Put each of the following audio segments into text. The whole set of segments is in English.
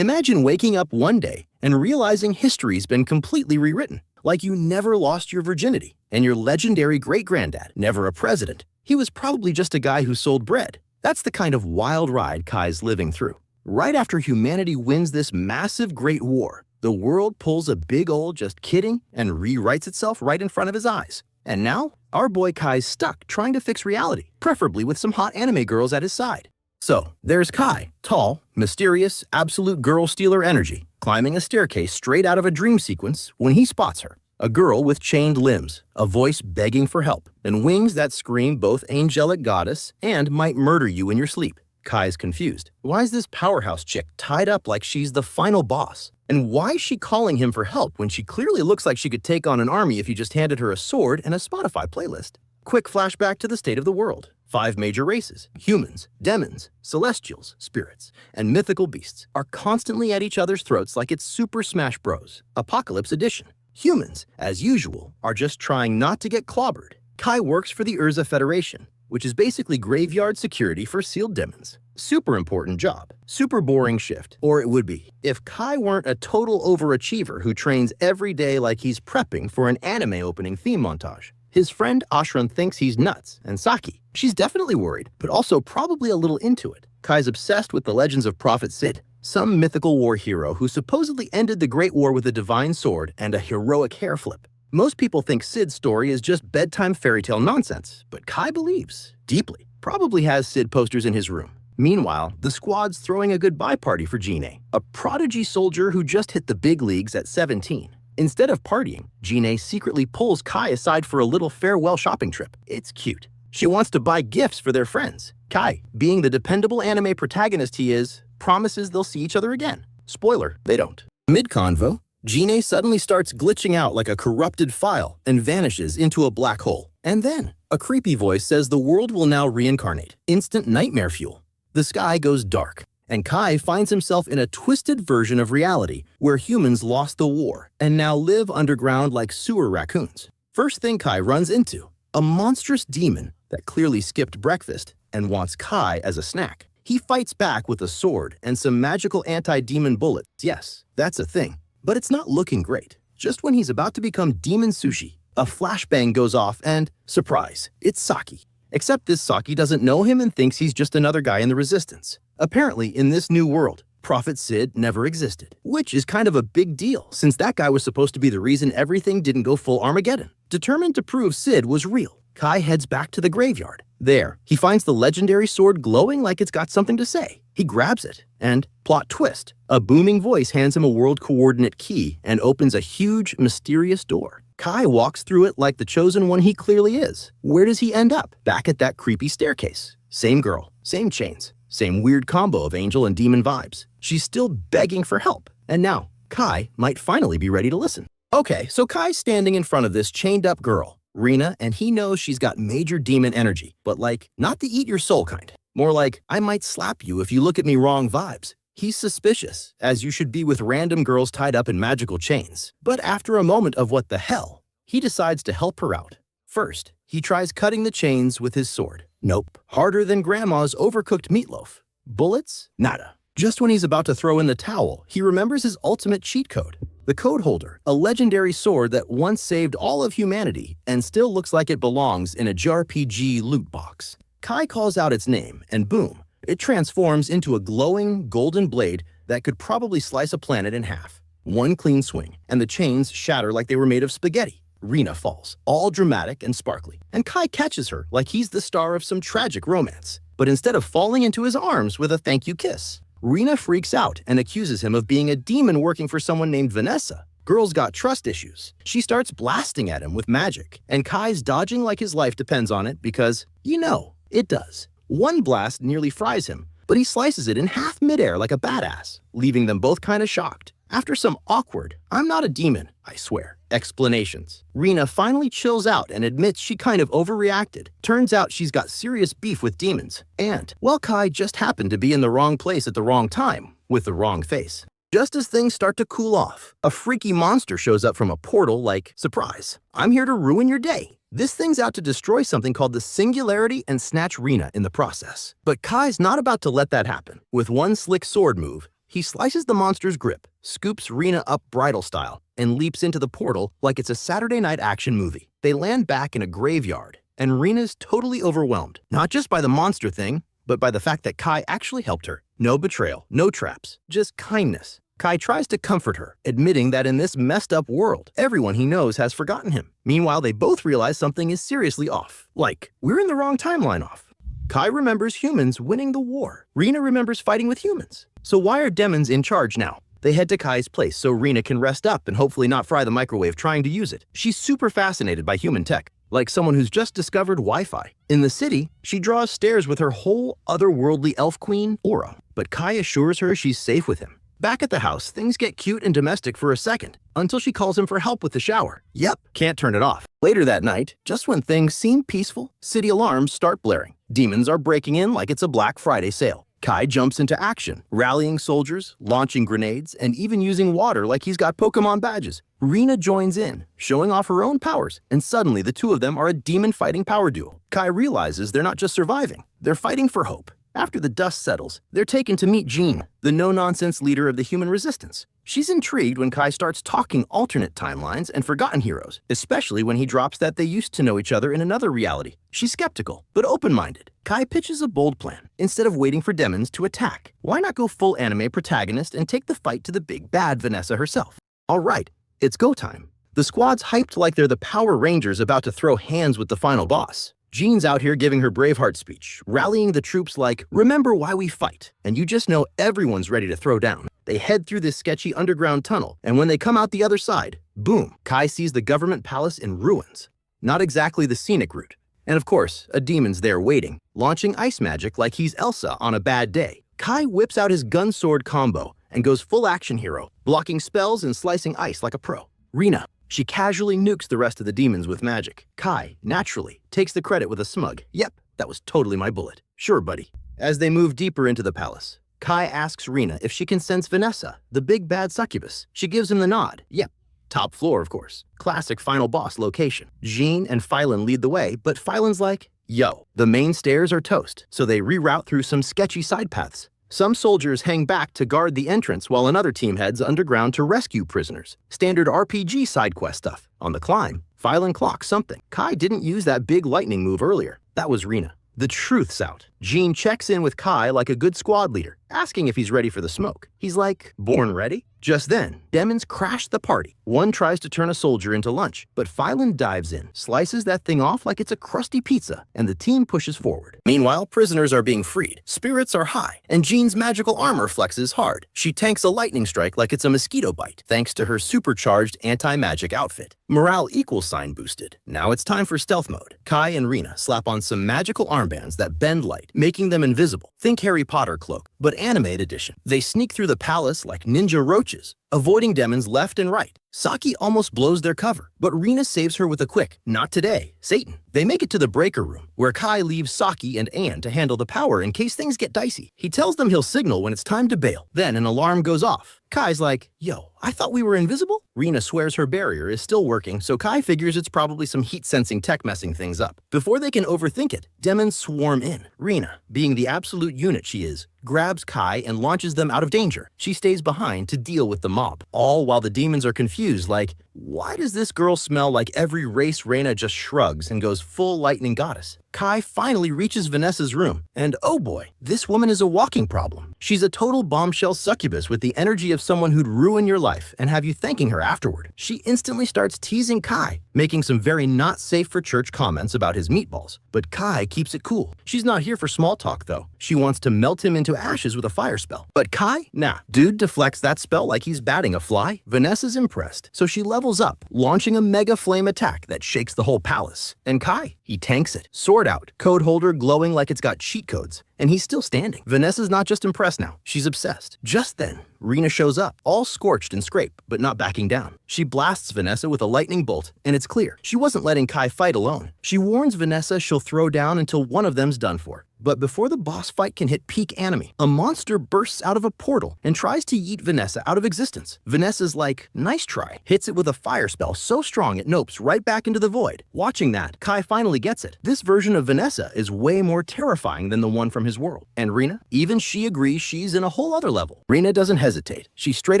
Imagine waking up one day and realizing history's been completely rewritten, like you never lost your virginity, and your legendary great-granddad, never a president. He was probably just a guy who sold bread. That's the kind of wild ride Kai's living through. Right after humanity wins this massive great war, the world pulls a big old just kidding and rewrites itself right in front of his eyes. And now, our boy Kai's stuck trying to fix reality, preferably with some hot anime girls at his side. So, there's Kai, tall, mysterious, absolute girl stealer energy, climbing a staircase straight out of a dream sequence when he spots her. A girl with chained limbs, a voice begging for help, and wings that scream both angelic goddess and might murder you in your sleep. Kai's confused. Why is this powerhouse chick tied up like she's the final boss? And why is she calling him for help when she clearly looks like she could take on an army if you just handed her a sword and a Spotify playlist? Quick flashback to the state of the world. 5 major races, humans, demons, celestials, spirits, and mythical beasts are constantly at each other's throats like it's Super Smash Bros. Apocalypse Edition. Humans, as usual, are just trying not to get clobbered. Kai works for the Urza Federation, which is basically graveyard security for sealed demons. Super important job, super boring shift, or it would be, if Kai weren't a total overachiever who trains every day like he's prepping for an anime opening theme montage. His friend Ashran thinks he's nuts, and Saki, she's definitely worried, but also probably a little into it. Kai's obsessed with the legends of Prophet Sid, some mythical war hero who supposedly ended the Great War with a divine sword and a heroic hair flip. Most people think Sid's story is just bedtime fairy tale nonsense, but Kai believes, deeply, probably has Sid posters in his room. Meanwhile, the squad's throwing a goodbye party for Jine, a prodigy soldier who just hit the big leagues at 17. Instead of partying, Jine secretly pulls Kai aside for a little farewell shopping trip. It's cute. She wants to buy gifts for their friends. Kai, being the dependable anime protagonist he is, promises they'll see each other again. Spoiler, they don't. Mid-convo, Jine suddenly starts glitching out like a corrupted file and vanishes into a black hole. And then, a creepy voice says the world will now reincarnate. Instant nightmare fuel. The sky goes dark, and Kai finds himself in a twisted version of reality where humans lost the war and now live underground like sewer raccoons. First thing Kai runs into, a monstrous demon that clearly skipped breakfast and wants Kai as a snack. He fights back with a sword and some magical anti-demon bullets. Yes, that's a thing. But it's not looking great. Just when he's about to become Demon Sushi, a flashbang goes off and, surprise, it's Saki. Except this Saki doesn't know him and thinks he's just another guy in the Resistance. Apparently, in this new world, Prophet Sid never existed, which is kind of a big deal since that guy was supposed to be the reason everything didn't go full Armageddon. Determined to prove Sid was real, Kai heads back to the graveyard. There, he finds the legendary sword glowing like it's got something to say. He grabs it, and, plot twist, a booming voice hands him a world coordinate key and opens a huge, mysterious door. Kai walks through it like the chosen one he clearly is. Where does he end up? Back at that creepy staircase. Same girl, same chains, same weird combo of angel and demon vibes. She's still begging for help. And now, Kai might finally be ready to listen. Okay, so Kai's standing in front of this chained-up girl, Rena, and he knows she's got major demon energy, but like, not the eat your soul kind. More like, I might slap you if you look at me wrong vibes. He's suspicious, as you should be with random girls tied up in magical chains. But after a moment of what the hell, he decides to help her out. First, he tries cutting the chains with his sword. Nope. Harder than grandma's overcooked meatloaf. Bullets? Nada. Just when he's about to throw in the towel, he remembers his ultimate cheat code. The Code Holder, a legendary sword that once saved all of humanity and still looks like it belongs in a JRPG loot box. Kai calls out its name, and boom, it transforms into a glowing, golden blade that could probably slice a planet in half. One clean swing, and the chains shatter like they were made of spaghetti. Rena falls, all dramatic and sparkly, and Kai catches her like he's the star of some tragic romance. But instead of falling into his arms with a thank you kiss, Rena freaks out and accuses him of being a demon working for someone named Vanessa. Girl's got trust issues. She starts blasting at him with magic, and Kai's dodging like his life depends on it because, you know, it does. One blast nearly fries him, but he slices it in half midair like a badass, leaving them both kind of shocked. After some awkward, I'm not a demon, I swear, explanations, Rena finally chills out and admits she kind of overreacted. Turns out she's got serious beef with demons. And, well, Kai just happened to be in the wrong place at the wrong time, with the wrong face. Just as things start to cool off, a freaky monster shows up from a portal like, surprise, I'm here to ruin your day. This thing's out to destroy something called the Singularity and snatch Rena in the process. But Kai's not about to let that happen. With one slick sword move, He slices the monster's grip, scoops Rena up bridal style, and leaps into the portal like it's a Saturday night action movie. They land back in a graveyard, and Rena's totally overwhelmed, not just by the monster thing, but by the fact that Kai actually helped her. No betrayal, no traps, just kindness. Kai tries to comfort her, admitting that in this messed up world, everyone he knows has forgotten him. Meanwhile, they both realize something is seriously off. Like, we're in the wrong timeline off. Kai remembers humans winning the war. Rena remembers fighting with humans. So why are demons in charge now? They head to Kai's place so Rena can rest up and hopefully not fry the microwave trying to use it. She's super fascinated by human tech, like someone who's just discovered Wi-Fi. In the city, she draws stairs with her whole otherworldly elf queen aura, but Kai assures her she's safe with him. Back at the house, things get cute and domestic for a second, until she calls him for help with the shower. Yep, can't turn it off. Later that night, just when things seem peaceful, city alarms start blaring. Demons are breaking in like it's a Black Friday sale. Kai jumps into action, rallying soldiers, launching grenades, and even using water like he's got Pokemon badges. Rena joins in, showing off her own powers, and suddenly the two of them are a demon-fighting power duo. Kai realizes they're not just surviving, they're fighting for hope. After the dust settles, they're taken to meet Jean, the no-nonsense leader of the human resistance. She's intrigued when Kai starts talking alternate timelines and forgotten heroes, especially when he drops that they used to know each other in another reality. She's skeptical, but open-minded. Kai pitches a bold plan. Instead of waiting for demons to attack, why not go full anime protagonist and take the fight to the big bad Vanessa herself? All right, it's go time. The squad's hyped like they're the Power Rangers about to throw hands with the final boss. Jean's out here giving her Braveheart speech, rallying the troops like, remember why we fight. And you just know everyone's ready to throw down. They head through this sketchy underground tunnel, and when they come out the other side, boom, Kai sees the government palace in ruins. Not exactly the scenic route. And of course, a demon's there waiting, launching ice magic like he's Elsa on a bad day. Kai whips out his gun-sword combo and goes full action hero, blocking spells and slicing ice like a pro. Rena. She casually nukes the rest of the demons with magic. Kai, naturally, takes the credit with a smug, yep, that was totally my bullet. Sure, buddy. As they move deeper into the palace, Kai asks Rena if she can sense Vanessa, the big bad succubus. She gives him the nod, yep. Top floor, of course. Classic final boss location. Jean and Phylan lead the way, but Phylan's like, yo, the main stairs are toast, so they reroute through some sketchy side paths. Some soldiers hang back to guard the entrance while another team heads underground to rescue prisoners. Standard RPG side quest stuff. On the climb, Phylan clocks something. Kai didn't use that big lightning move earlier. That was Rena. The truth's out. Jean checks in with Kai like a good squad leader, asking if he's ready for the smoke. He's like, born ready? Just then, demons crash the party. One tries to turn a soldier into lunch, but Phylan dives in, slices that thing off like it's a crusty pizza, and the team pushes forward. Meanwhile, prisoners are being freed, spirits are high, and Jean's magical armor flexes hard. She tanks a lightning strike like it's a mosquito bite, thanks to her supercharged anti-magic outfit. Morale equals sign boosted. Now it's time for stealth mode. Kai and Rena slap on some magical armbands that bend light, making them invisible. Think Harry Potter cloak, but animated edition. They sneak through the palace like ninja roaches, avoiding demons left and right. Saki almost blows their cover, but Rena saves her with a quick, not today, Satan. They make it to the breaker room, where Kai leaves Saki and Anne to handle the power in case things get dicey. He tells them he'll signal when it's time to bail. Then an alarm goes off. Kai's like, yo, I thought we were invisible? Rena swears her barrier is still working, so Kai figures it's probably some heat-sensing tech messing things up. Before they can overthink it, demons swarm in. Rena, being the absolute unit she is, grabs Kai and launches them out of danger. She stays behind to deal with the mob, all while the demons are confused like, why does this girl smell like every race? Rena just shrugs and goes full lightning goddess. Kai finally reaches Vanessa's room, and oh boy, this woman is a walking problem. She's a total bombshell succubus with the energy of someone who'd ruin your life and have you thanking her afterward. She instantly starts teasing Kai, making some very not safe for church comments about his meatballs. But Kai keeps it cool. She's not here for small talk though. She wants to melt him into ashes with a fire spell. But Kai? Nah. Dude deflects that spell like he's batting a fly. Vanessa's impressed, so she levels up, launching a mega flame attack that shakes the whole palace. And Kai, he tanks it. Sword out, code holder glowing like it's got cheat codes. And he's still standing. Vanessa's not just impressed now, she's obsessed. Just then, Rena shows up, all scorched and scraped, but not backing down. She blasts Vanessa with a lightning bolt, and it's clear she wasn't letting Kai fight alone. She warns Vanessa she'll throw down until one of them's done for. But before the boss fight can hit peak anime, a monster bursts out of a portal and tries to yeet Vanessa out of existence. Vanessa's like, nice try, hits it with a fire spell so strong it nopes right back into the void. Watching that, Kai finally gets it. This version of Vanessa is way more terrifying than the one from his world. And Rina? Even she agrees she's in a whole other level. Rina doesn't hesitate. She straight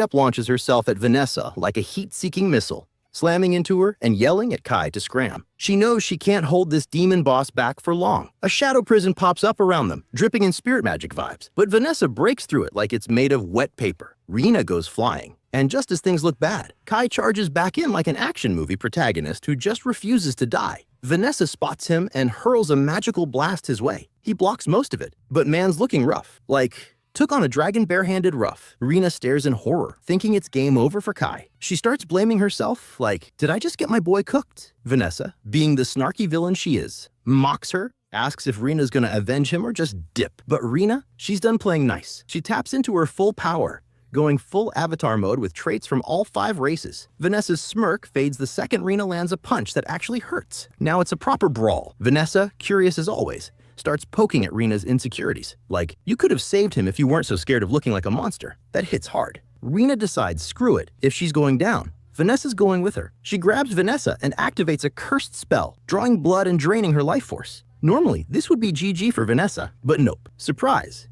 up launches herself at Vanessa like a heat-seeking missile, slamming into her and yelling at Kai to scram. She knows she can't hold this demon boss back for long. A shadow prison pops up around them, dripping in spirit magic vibes. But Vanessa breaks through it like it's made of wet paper. Rina goes flying. And just as things look bad, Kai charges back in like an action movie protagonist who just refuses to die. Vanessa spots him and hurls a magical blast his way. He blocks most of it, but man's looking rough. Like, took on a dragon barehanded rough. Rina stares in horror, thinking it's game over for Kai. She starts blaming herself, like, did I just get my boy cooked? Vanessa, being the snarky villain she is, mocks her, asks if Rina's gonna avenge him or just dip. But Rina, she's done playing nice. She taps into her full power, going full avatar mode with traits from all 5 races. Vanessa's smirk fades the second Rina lands a punch that actually hurts. Now it's a proper brawl. Vanessa, curious as always, starts poking at Rina's insecurities. Like, you could have saved him if you weren't so scared of looking like a monster. That hits hard. Rina decides, screw it, if she's going down, Vanessa's going with her. She grabs Vanessa and activates a cursed spell, drawing blood and draining her life force. Normally, this would be GG for Vanessa, but nope. Surprise.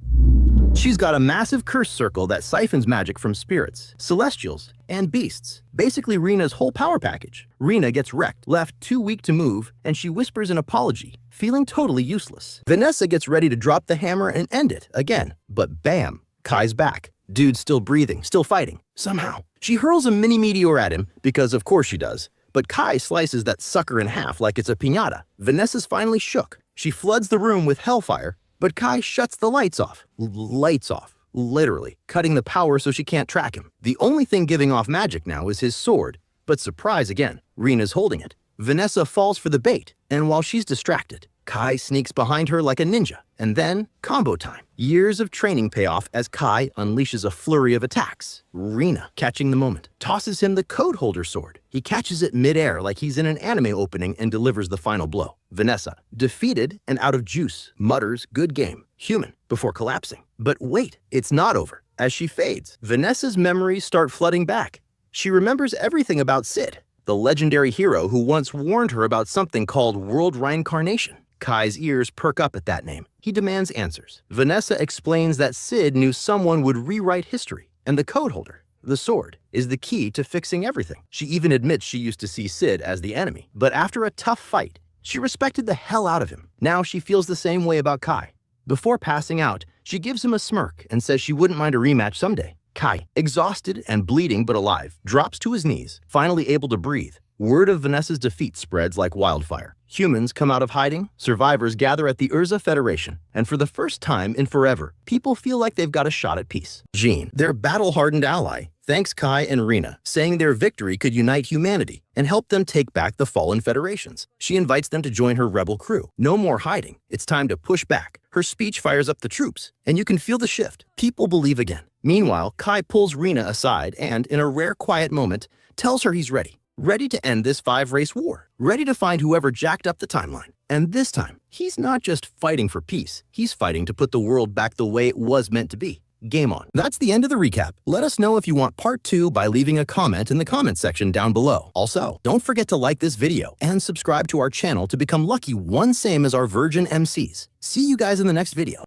She's got a massive curse circle that siphons magic from spirits, celestials, and beasts. Basically Rina's whole power package. Rina gets wrecked, left too weak to move, and she whispers an apology, feeling totally useless. Vanessa gets ready to drop the hammer and end it again, but bam, Kai's back. Dude's still breathing, still fighting, somehow. She hurls a mini meteor at him, because of course she does, but Kai slices that sucker in half like it's a piñata. Vanessa's finally shook. She floods the room with hellfire, but Kai shuts the lights off. Lights off. Literally, cutting the power so she can't track him. The only thing giving off magic now is his sword. But surprise again, Rina's holding it. Vanessa falls for the bait, and while she's distracted, Kai sneaks behind her like a ninja. And then, combo time. Years of training pay off as Kai unleashes a flurry of attacks. Rina, catching the moment, tosses him the code holder sword. He catches it midair like he's in an anime opening and delivers the final blow. Vanessa, defeated and out of juice, mutters, good game, human, before collapsing. But wait, it's not over. As she fades, Vanessa's memories start flooding back. She remembers everything about Sid, the legendary hero who once warned her about something called world reincarnation. Kai's ears perk up at that name. He demands answers. Vanessa explains that Sid knew someone would rewrite history, and the code holder, the sword, is the key to fixing everything. She even admits she used to see Sid as the enemy. But after a tough fight, she respected the hell out of him. Now she feels the same way about Kai. Before passing out, she gives him a smirk and says she wouldn't mind a rematch someday. Kai, exhausted and bleeding but alive, drops to his knees, finally able to breathe. Word of Vanessa's defeat spreads like wildfire. Humans come out of hiding, survivors gather at the Urza Federation, and for the first time in forever, people feel like they've got a shot at peace. Jean, their battle-hardened ally, thanks Kai and Rina, saying their victory could unite humanity and help them take back the fallen federations. She invites them to join her rebel crew. No more hiding. It's time to push back. Her speech fires up the troops, and you can feel the shift. People believe again. Meanwhile, Kai pulls Rina aside and, in a rare quiet moment, tells her he's ready. Ready to end this 5-race war. Ready to find whoever jacked up the timeline. And this time, he's not just fighting for peace. He's fighting to put the world back the way it was meant to be. Game on. That's the end of the recap. Let us know if you want part 2 by leaving a comment in the comment section down below. Also, don't forget to like this video and subscribe to our channel to become lucky one same as our virgin MCs. See you guys in the next video.